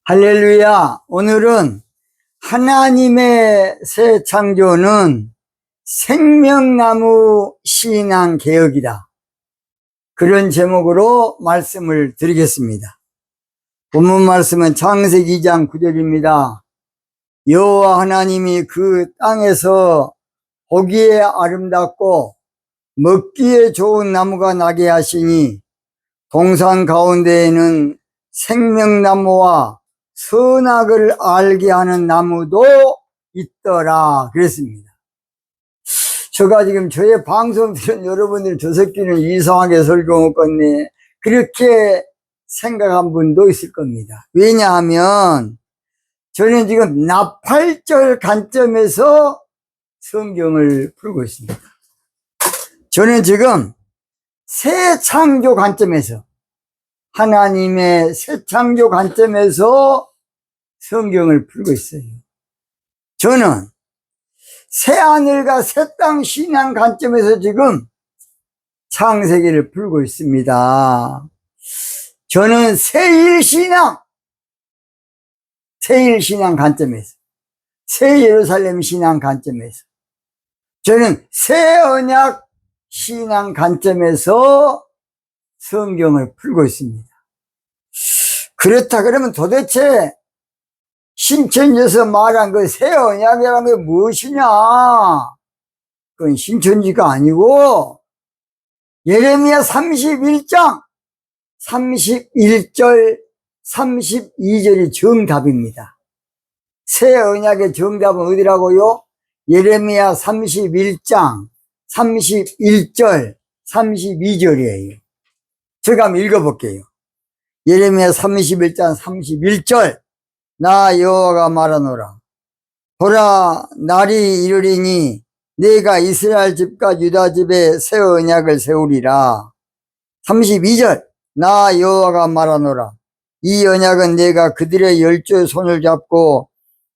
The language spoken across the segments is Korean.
할렐루야. 오늘은 하나님의 새 창조는 생명나무 신앙 개혁이다. 그런 제목으로 말씀을 드리겠습니다. 본문 말씀은 창세기 2장 9절입니다. 여호와 하나님이 그 땅에서 보기에 아름답고 먹기에 좋은 나무가 나게 하시니 동산 가운데에는 생명나무와 선악을 알게 하는 나무도 있더라 그랬습니다. 제가 지금 저의 방송 들은 여러분들 저 새끼는 이상하게 설교했겠네 그렇게 생각한 분도 있을 겁니다. 왜냐하면 저는 지금 나팔절 관점에서 성경을 풀고 있습니다. 저는 지금 새 창조 관점에서 하나님의 새 창조 관점에서 성경을 풀고 있어요. 저는 새 하늘과 새 땅 신앙 관점에서 지금 창세기를 풀고 있습니다. 저는 새일 신앙 관점에서, 새 예루살렘 신앙 관점에서, 저는 새 언약 신앙 관점에서 성경을 풀고 있습니다. 그렇다 그러면 도대체 신천지에서 말한 그 새 언약이라는 게 무엇이냐? 그건 신천지가 아니고 예레미야 31장 31절 32절이 정답입니다. 새 언약의 정답은 어디라고요? 예레미야 31장 31절 32절이에요. 제가 한번 읽어볼게요. 예레미야 31장 31절 나 여호와가 말하노라. 보라 날이 이르리니 내가 이스라엘 집과 유다 집에 새 언약을 세우리라. 32절 나 여호와가 말하노라. 이 언약은 내가 그들의 열조의 손을 잡고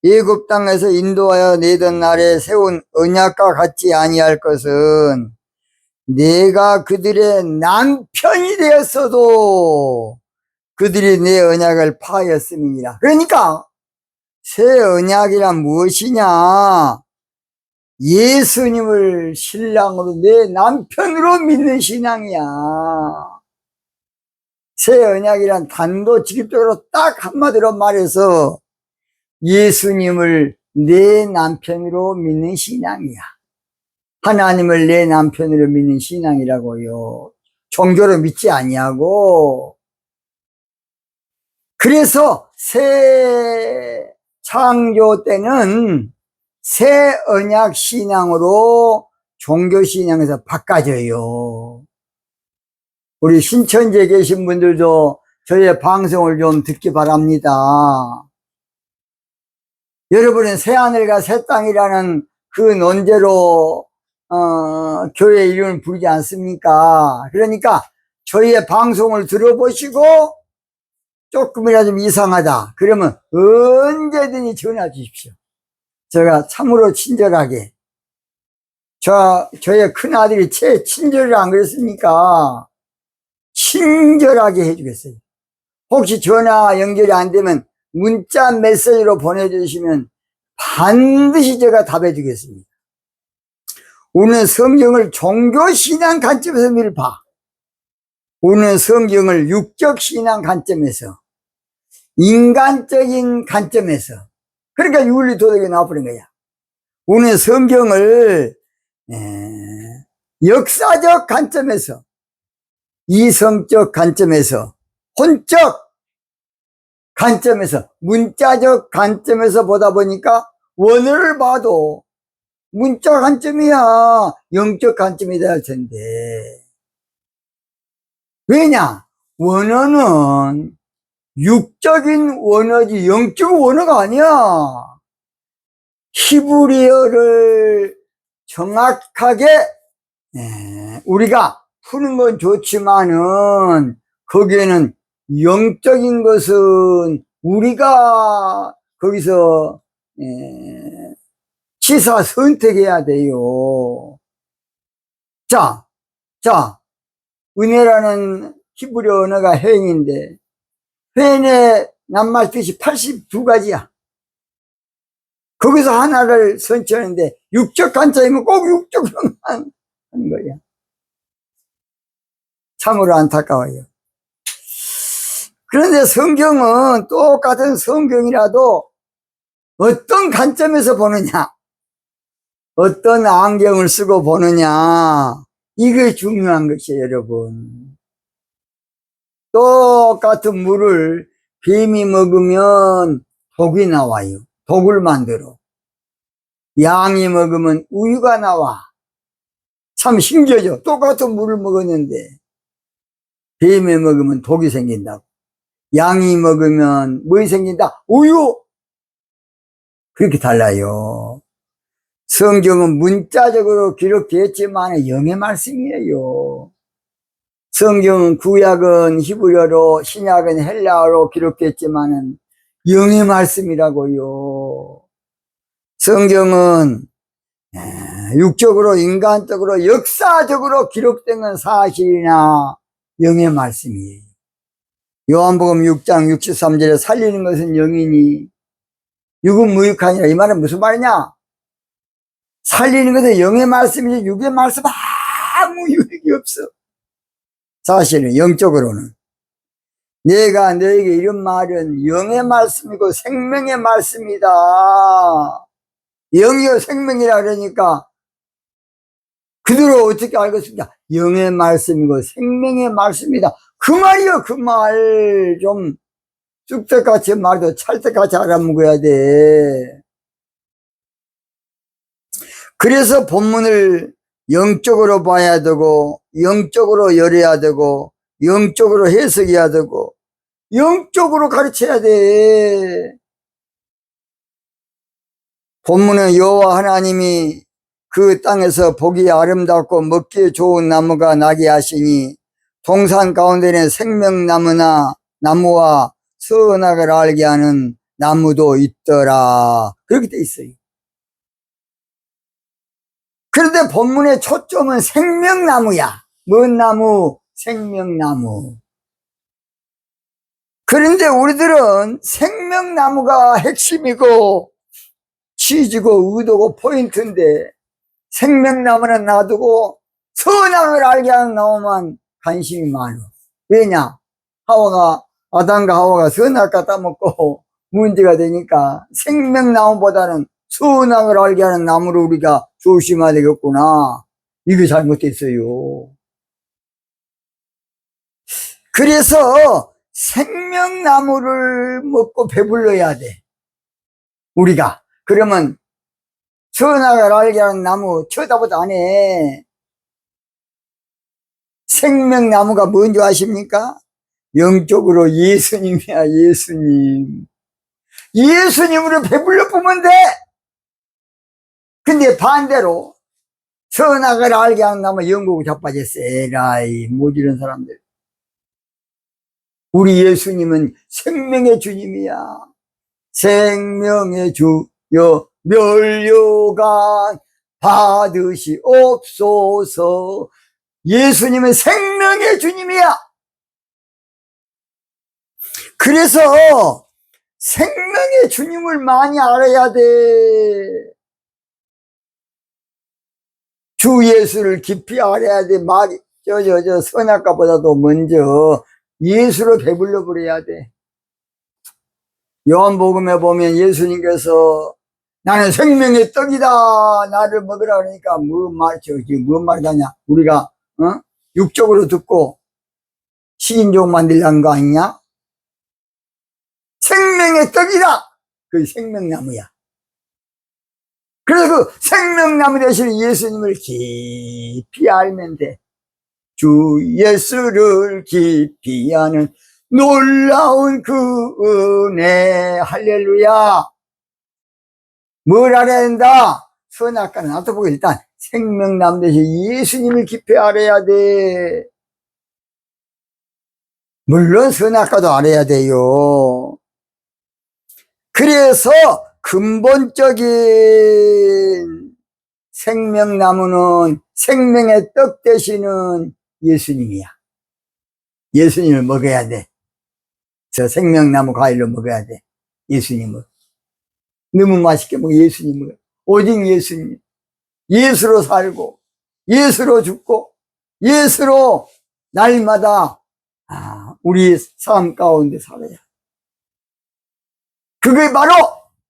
애굽 땅에서 인도하여 내던 날에 세운 언약과 같지 아니할 것은 내가 그들의 남편이 되었어도 그들이 내 언약을 파하였음이니라. 그러니까 새 언약이란 무엇이냐? 예수님을 신랑으로 내 남편으로 믿는 신앙이야. 새 언약이란 단도직입적으로 딱 한마디로 말해서 예수님을 내 남편으로 믿는 신앙이야. 하나님을 내 남편으로 믿는 신앙이라고요. 종교로 믿지 아니하고. 그래서 새 창조 때는 새 언약 신앙으로 종교 신앙에서 바꿔져요. 우리 신천지에 계신 분들도 저의 방송을 좀 듣기 바랍니다. 여러분은 새 하늘과 새 땅이라는 그 논제로 교회 이름을 부르지 않습니까? 그러니까 저희의 방송을 들어보시고 조금이라도 좀 이상하다 그러면 언제든지 전화 주십시오. 제가 참으로 친절하게, 저의 큰아들이 제 친절을 안 그랬습니까? 친절하게 해주겠어요. 혹시 전화 연결이 안 되면 문자 메시지로 보내주시면 반드시 제가 답해 주겠습니다. 우리는 성경을 종교신앙 관점에서 늘 봐. 우리는 성경을 육적 신앙 관점에서, 인간적인 관점에서, 그러니까 윤리 도덕이 나와버린 거야. 우리는 성경을 역사적 관점에서, 이성적 관점에서, 혼적 관점에서, 문자적 관점에서 보다 보니까 원어를 봐도 문자 관점이야 영적 관점이 돼야 할 텐데. 왜냐? 원어는 육적인 원어지 영적 원어가 아니야. 히브리어를 정확하게 우리가 푸는 건 좋지만은 거기에는 영적인 것은 우리가 거기서 취사 선택해야 돼요. 자, 은혜라는 히브리 언어가 회인인데 회인의 낱말 뜻이 82가지야. 거기서 하나를 선취하는데 육적 관점이면 꼭 육적으로만 하는 거야. 참으로 안타까워요. 그런데 성경은 똑같은 성경이라도 어떤 관점에서 보느냐, 어떤 안경을 쓰고 보느냐, 이게 중요한 것이에요, 여러분. 똑같은 물을 뱀이 먹으면 독이 나와요. 독을 만들어. 양이 먹으면 우유가 나와. 참 신기하죠. 똑같은 물을 먹었는데 뱀이 먹으면 독이 생긴다고. 양이 먹으면 뭐이 생긴다? 우유! 그렇게 달라요. 성경은 문자적으로 기록되었지만 영의 말씀이에요. 성경은 구약은 히브리어로, 신약은 헬라어로 기록됐지만은 영의 말씀이라고요. 성경은 육적으로, 인간적으로, 역사적으로 기록된 건 사실이나 영의 말씀이에요. 요한복음 6장 63절에 살리는 것은 영이니 육은 무익하니라. 이 말은 무슨 말이냐? 살리는 것은 영의 말씀이지 육의 말씀 아무 유익이 없어. 사실은 영적으로는. 내가 너에게 이런 말은 영의 말씀이고 생명의 말씀이다. 영이요 생명이라 그러니까 그대로 어떻게 알겠습니까? 영의 말씀이고 생명의 말씀이다. 그 말이요, 그 말. 좀 쑥떡같이 말도 찰떡같이 알아먹어야 돼. 그래서 본문을 영적으로 봐야 되고, 영적으로 열어야 되고, 영적으로 해석해야 되고, 영적으로 가르쳐야 돼. 본문은 여호와 하나님이 그 땅에서 보기 아름답고 먹기에 좋은 나무가 나게 하시니 동산 가운데는 생명나무나 나무와 선악을 알게 하는 나무도 있더라. 그렇게 돼 있어요. 그런데 본문의 초점은 생명나무야. 뭔 나무? 생명나무. 그런데 우리들은 생명나무가 핵심이고 취지고 의도고 포인트인데 생명나무는 놔두고 선악을 알게 하는 나무만 관심이 많아. 왜냐? 아담과 하와가 선악 갖다 먹고 문제가 되니까 생명나무보다는 선악을 알게 하는 나무를 우리가 조심해야 되겠구나. 이게 잘못됐어요. 그래서 생명나무를 먹고 배불러야 돼. 우리가. 그러면 선악을 알게 하는 나무 쳐다보도 안 해. 생명나무가 뭔지 아십니까? 영적으로 예수님이야. 예수님. 예수님으로 배불러 보면 돼. 근데 반대로 선악을 알게 하는 나무 영국을 자빠졌어. 에라이 못 이런 사람들. 우리 예수님은 생명의 주님이야. 생명의 주여 멸류관 받으시옵소서. 예수님은 생명의 주님이야. 그래서 생명의 주님을 많이 알아야 돼. 주 예수를 깊이 알아야 돼. 선악과보다도 먼저 예수로 배불러 버려야 돼. 요한복음에 보면 예수님께서 나는 생명의 떡이다. 나를 먹으라 그러니까 뭔 말이냐. 우리가 육적으로 듣고 식인종 만들려는 거 아니냐? 생명의 떡이다. 그 생명나무야. 그래서 그 생명나무 대신 예수님을 깊이 알면 돼. 주 예수를 깊이 아는 놀라운 그 은혜. 할렐루야. 뭘 알아야 된다? 선악과는 놔둬보고 일단 생명나무 대신 예수님을 깊이 알아야 돼. 물론 선악과도 알아야 돼요. 그래서 근본적인 생명나무는 생명의 떡 되시는 예수님이야. 예수님을 먹어야 돼. 저 생명나무 과일로 먹어야 돼. 예수님을. 너무 맛있게 먹어, 예수님을. 오직 예수님. 예수로 살고, 예수로 죽고, 예수로 날마다, 우리 삶 가운데 살아야. 그게 바로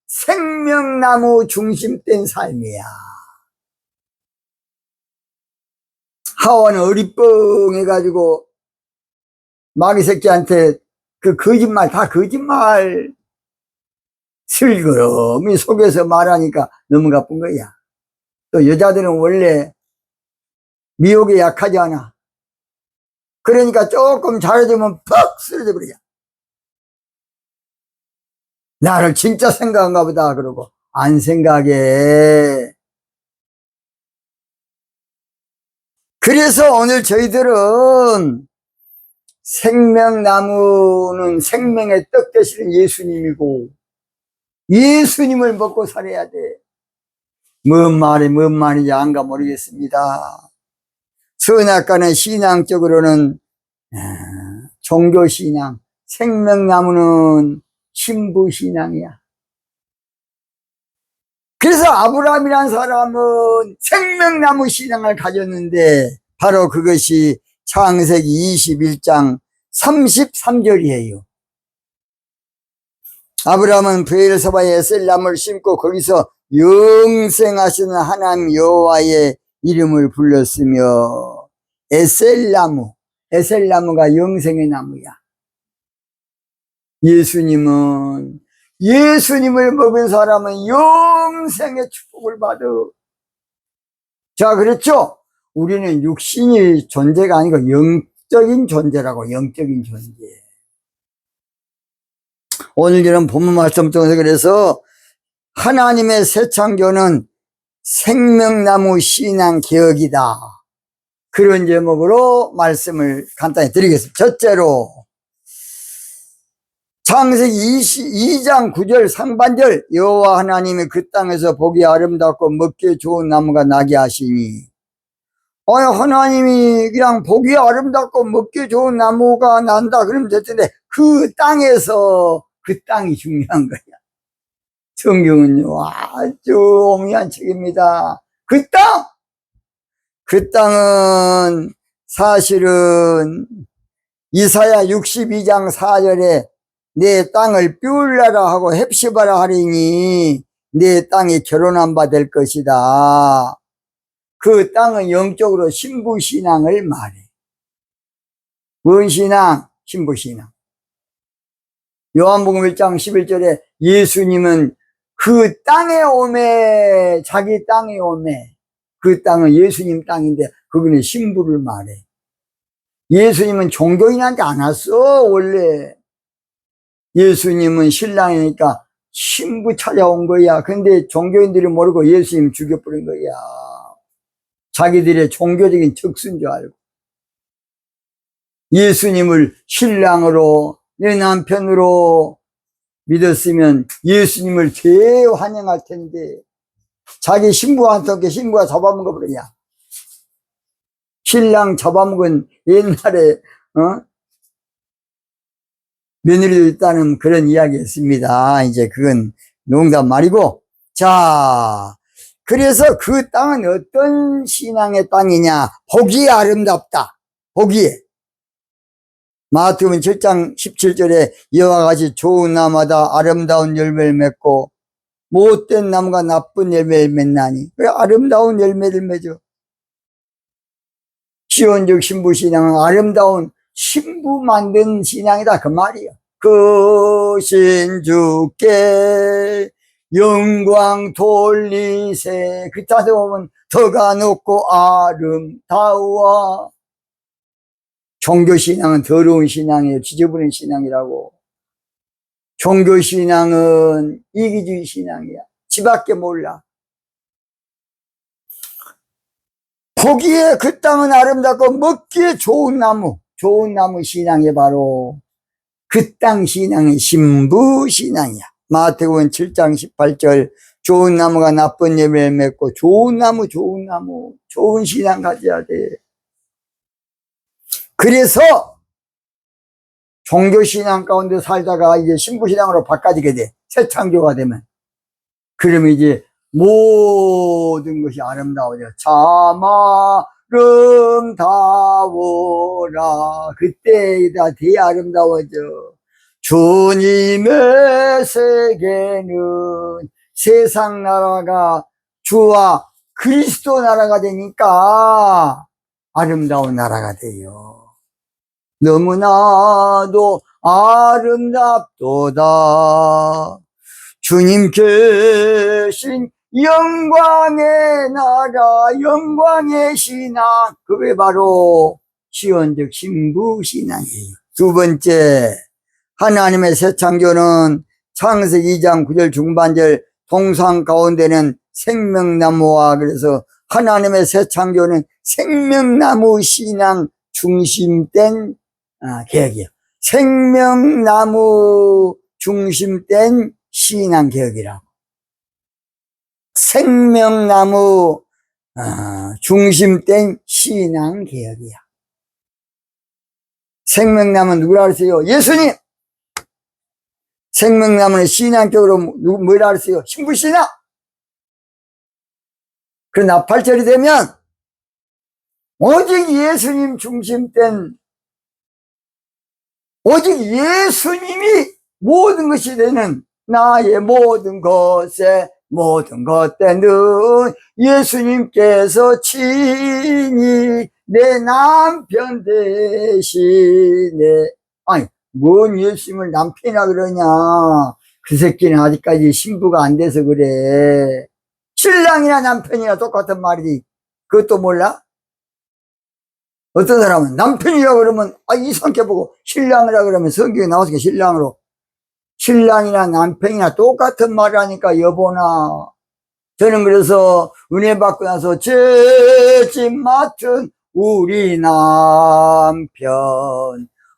생명나무 중심된 삶이야. 하와는 어리뻥해가지고 마귀 새끼한테 그 거짓말, 다 거짓말 슬그러미 속에서 말하니까 너무 가쁜 거야. 또 여자들은 원래 미혹에 약하지 않아. 그러니까 조금 잘해주면 퍽 쓰러져 버려. 나를 진짜 생각한가 보다 그러고 안 생각해. 그래서 오늘 저희들은 생명나무는 생명의 떡 되시는 예수님이고 예수님을 먹고 살아야 돼. 뭔 말인지 안가 모르겠습니다. 선악과는 신앙적으로는 종교신앙, 생명나무는 신부신앙이야. 그래서 아브라함이라는 사람은 생명나무 신앙을 가졌는데 바로 그것이 창세기 21장 33절이에요. 아브라함은 브엘사바에 에셀나무를 심고 거기서 영생하시는 하나님 여호와의 이름을 불렀으며 에셀나무가 영생의 나무야. 예수님을 먹은 사람은 영생의 축복을 받아. 자, 그렇죠? 우리는 육신이 존재가 아니고 영적인 존재라고, 영적인 존재. 오늘 이런 본문 말씀 통해서 그래서 하나님의 새 창조는 생명나무 신앙 개혁이다. 그런 제목으로 말씀을 간단히 드리겠습니다. 첫째로 창세기 22장 9절 상반절 여호와 하나님이 그 땅에서 보기 아름답고 먹기 좋은 나무가 나게 하시니 하나님이 그냥 보기 아름답고 먹기 좋은 나무가 난다 그러면 됐을 텐데 그 땅에서 그 땅이 중요한 거야. 성경은요 아주 오묘한 책입니다. 그 땅은 사실은 이사야 62장 4절에 내 땅을 삐울라라 하고 헵시바라 하리니 내 땅이 결혼한 바 될 것이다. 그 땅은 영적으로 신부신앙을 말해. 뭔 신앙? 신부신앙. 요한복음 1장 11절에 예수님은 그 땅에 오매, 자기 땅에 오매. 그 땅은 예수님 땅인데 그거는 신부를 말해. 예수님은 종교인한테 안 왔어 원래. 예수님은 신랑이니까 신부 찾아온 거야. 근데 종교인들이 모르고 예수님 죽여버린 거야. 자기들의 종교적인 척수인 줄 알고. 예수님을 신랑으로 내 남편으로 믿었으면 예수님을 대환영할 텐데 자기 신부한테 신부가 잡아먹어 버려야. 신랑 잡아먹은 옛날에 며느리도 있다는 그런 이야기였습니다. 이제 그건 농담 말이고. 자, 그래서 그 땅은 어떤 신앙의 땅이냐? 보기에 아름답다. 보기에. 마태복음 7장 17절에 이와 같이 좋은 나무마다 아름다운 열매를 맺고 못된 나무가 나쁜 열매를 맺나니. 그래, 아름다운 열매를 맺어. 시온적 신부신앙은 아름다운 신부 만든 신앙이다 그 말이야. 그 신주께 영광 돌리세. 그 자세 보면 더가 높고 아름다워. 종교신앙은 더러운 신앙이에요. 지저분한 신앙이라고. 종교신앙은 이기주의 신앙이야. 지밖에 몰라. 보기에 그 땅은 아름답고 먹기에 좋은 나무 신앙이 바로 그 땅 신앙이 신부 신앙이야. 마태복음 7장 18절 좋은 나무가 나쁜 열매를 맺고 좋은 나무 좋은 신앙 가져야 돼. 그래서 종교신앙 가운데 살다가 이제 신부신앙으로 바꿔지게 돼. 새 창조가 되면. 그러면 이제 모든 것이 아름다워져. 참 아름다워라. 그때다 더 아름다워져. 주님의 세계는 세상 나라가 주와 그리스도 나라가 되니까 아름다운 나라가 돼요. 너무나도 아름답도다. 주님 계신 영광의 나라, 영광의 신앙, 그게 바로 시온적 신부신앙이에요. 두 번째, 하나님의 새 창조는 창세기 2장 9절 중반절 동상 가운데는 생명나무와, 그래서 하나님의 새 창조는 생명나무 신앙 중심된 개혁이에요. 생명나무 중심된 신앙 개혁이라고. 생명나무 중심된 신앙 개혁이야. 생명나무는 누구라 그랬어요? 예수님! 생명나무는 신앙적으로 뭐라 그랬어요? 신부신앙! 그 나팔절이 되면 오직 예수님 중심된, 오직 예수님이 모든 것이 되는, 나의 모든 것에 모든 것 때는 예수님께서 친히 내 남편 대신에, 아니 뭔 예수님을 남편이라 그러냐. 그 새끼는 아직까지 신부가 안 돼서 그래. 신랑이나 남편이나 똑같은 말이지. 그것도 몰라? 어떤 사람은 남편이라 그러면 이상하게 보고, 신랑이라 그러면 성경에 나왔으니까 신랑으로. 신랑이나 남편이나 똑같은 말을 하니까 여보나. 저는 그래서 은혜 받고 나서 죄짐 맡은 우리 남편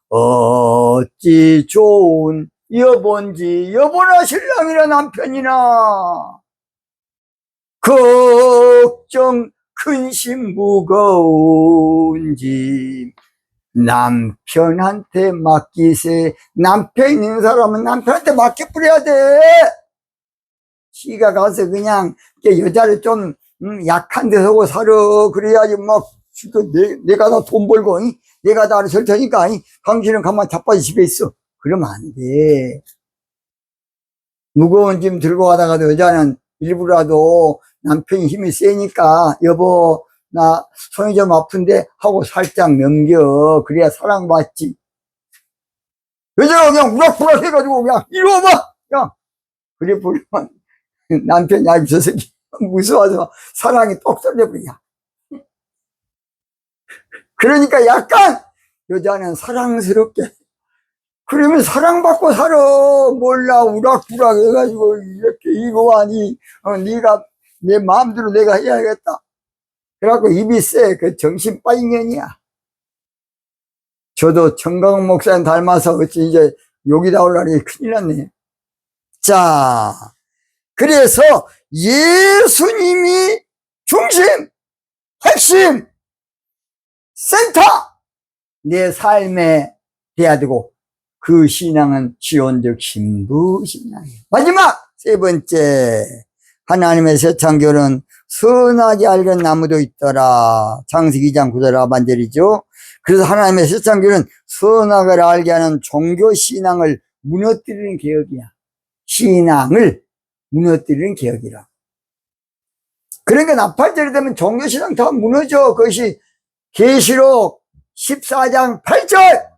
어찌 좋은 여본지, 여보나 신랑이나 남편이나 걱정 근심 무거운지 남편한테 맡기세. 남편 있는 사람은 남편한테 맡겨버려야 돼. 지가 가서 그냥 여자를 좀 약한 데 서고 살아. 그래야지 막 내가 다 돈 벌고 내가 다 설 테니까 당신은 가만 자빠져 집에 있어. 그러면 안 돼. 무거운 짐 들고 가다가도 여자는 일부라도 남편이 힘이 세니까 여보 나 손이 좀 아픈데 하고 살짝 넘겨. 그래야 사랑받지. 여자가 그냥 우락부락 해가지고 그냥 이리 와봐 그냥 그래 보면 남편이 저 새끼 무서워서 사랑이 똑 쏠려버려. 그러니까 약간 여자는 사랑스럽게, 그러면 사랑받고 살아. 몰라 우락부락 해가지고 이렇게 이거 아니 네가 내 마음대로 내가 해야겠다. 그래갖고 입이 세. 그 정신 빠진 년이야. 저도 청강 목사님 닮아서 어찌 이제 욕이 나오려니 큰일 났네. 자, 그래서 예수님이 중심, 핵심, 센터, 내 삶에 돼야 되고, 그 신앙은 지원적 신부 신앙이에요. 마지막 세 번째, 하나님의 새 창조는 선하게 알는 나무도 있더라. 창세기 2장 9절 하반절이죠. 그래서 하나님의 새 창조는 선하게 알게 하는 종교 신앙을 무너뜨리는 개혁이야. 신앙을 무너뜨리는 개혁이라. 그러니까 나팔절이 되면 종교 신앙 다 무너져. 그것이 계시록 14장 8절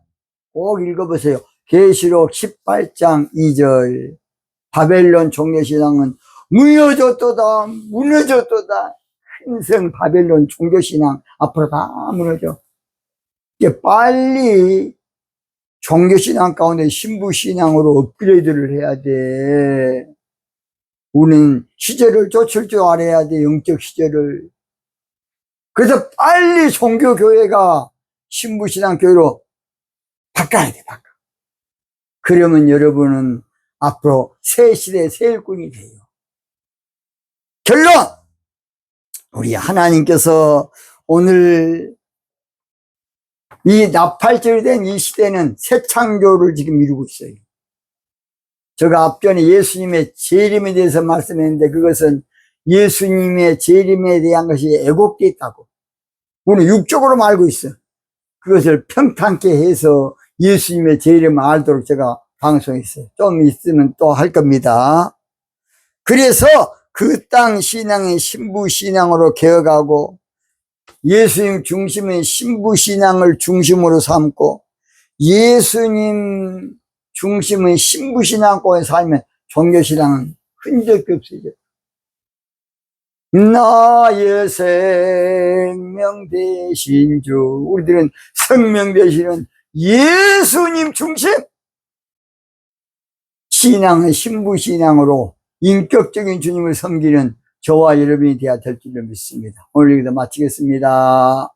꼭 읽어보세요. 계시록 18장 2절 바벨론 종교신앙은 무너졌도다. 무너졌도다. 한성 바벨론 종교신앙 앞으로 다 무너져. 이제 빨리 종교신앙 가운데 신부신앙으로 업그레이드를 해야 돼. 우리는 시절을 쫓을 줄 알아야 돼. 영적 시절을. 그래서 빨리 종교교회가 신부신앙 교회로 바꿔야 돼. 바꿔. 그러면 여러분은 앞으로 새 시대의 새 일꾼이 돼요. 결론! 우리 하나님께서 오늘 이 나팔절이 된 이 시대는 새 창조를 지금 이루고 있어요. 제가 앞전에 예수님의 재림에 대해서 말씀했는데 그것은 예수님의 재림에 대한 것이 애곡되어 있다고 우리는 육적으로 알고 있어. 그것을 평탄케 해서 예수님의 재림을 알도록 제가 방송했어요. 좀 있으면 또 할 겁니다. 그래서 그 땅 신앙이 신부 신앙으로 개혁하고 예수님 중심의 신부 신앙을 중심으로 삼고 예수님 중심의 신부 신앙권에 살면 종교 신앙은 흔적이 없어져. 나의 생명 되신 주, 우리들은 생명 되시는 예수님 중심 신앙은 신부 신앙으로 인격적인 주님을 섬기는 저와 여러분이 되어야 될 줄로 믿습니다. 오늘 여기서 마치겠습니다.